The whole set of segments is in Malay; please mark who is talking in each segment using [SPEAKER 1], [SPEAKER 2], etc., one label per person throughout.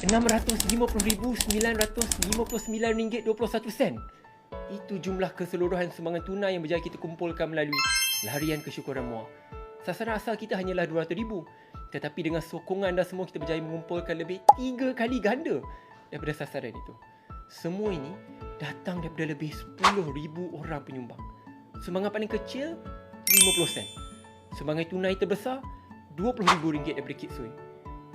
[SPEAKER 1] RM650,959.21 Itu jumlah keseluruhan sumbangan tunai yang berjaya kita kumpulkan melalui larian kesyukuran MUA. Sasaran asal kita hanyalah RM200,000, tetapi dengan sokongan anda semua kita berjaya mengumpulkan lebih 3 kali ganda daripada sasaran itu. Semua ini datang daripada lebih 10,000 orang penyumbang. Sumbangan paling kecil 50 sen. Sumbangan tunai terbesar RM20,000 daripada Kit Sui.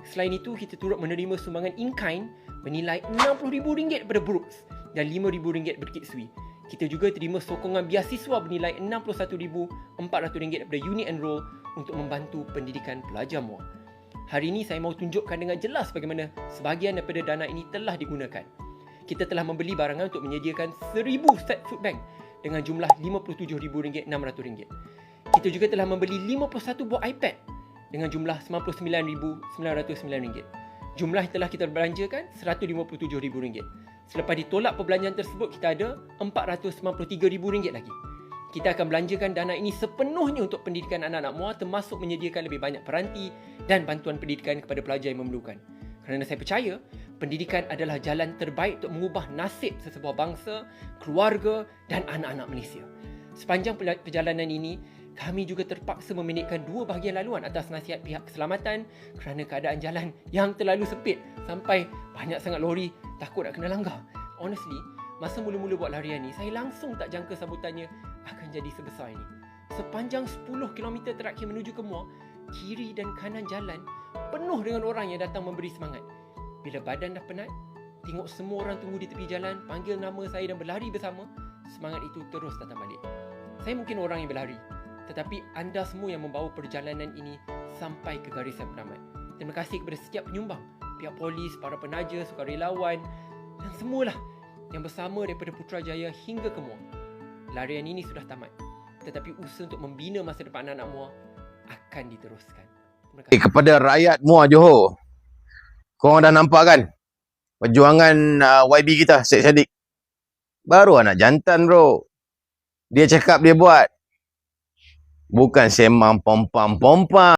[SPEAKER 1] Selain itu, kita turut menerima sumbangan in-kind bernilai RM60,000 daripada Brooks dan RM5,000 daripada Kit Sui. Kita juga terima sokongan biasiswa bernilai RM61,400 daripada Unit Enroll untuk membantu pendidikan pelajar MUA. Hari ini saya mahu tunjukkan dengan jelas bagaimana sebahagian daripada dana ini telah digunakan. Kita telah membeli barangan untuk menyediakan 1,000 set food bank dengan jumlah RM57,600. Kita juga telah membeli 51 buah iPad dengan jumlah RM99,909. Jumlah yang telah kita belanjakan RM157,000. Selepas ditolak perbelanjaan tersebut, kita ada RM493,000 lagi. Kita akan belanjakan dana ini sepenuhnya untuk pendidikan anak-anak MUA, termasuk menyediakan lebih banyak peranti dan bantuan pendidikan kepada pelajar yang memerlukan. Kerana saya percaya, pendidikan adalah jalan terbaik untuk mengubah nasib sesebuah bangsa, keluarga dan anak-anak Malaysia. Sepanjang perjalanan ini, kami juga terpaksa memendekkan 2 bahagian laluan atas nasihat pihak keselamatan kerana keadaan jalan yang terlalu sempit sampai banyak sangat lori takut nak kena langgar. Honestly, masa mula-mula buat larian ni, saya langsung tak jangka sambutannya akan jadi sebesar ini. Sepanjang 10 km terakhir menuju ke MUA, kiri dan kanan jalan penuh dengan orang yang datang memberi semangat. Bila badan dah penat, tengok semua orang tunggu di tepi jalan, panggil nama saya dan berlari bersama, semangat itu terus datang balik. Saya mungkin orang yang berlari, tetapi anda semua yang membawa perjalanan ini sampai ke garisan penamat. Terima kasih kepada setiap penyumbang, pihak polis, para penaja, sukarelawan dan semualah yang bersama daripada Putrajaya hingga ke MUA. Larian ini sudah tamat, tetapi usaha untuk membina masa depan anak-anak MUA akan diteruskan. Terima kasih.
[SPEAKER 2] Kepada rakyat MUA Johor, korang dah nampak kan perjuangan YB kita, Syed Saddiq. Baru anak jantan bro. Dia cakap dia buat. Bukan semang pompam-pompam.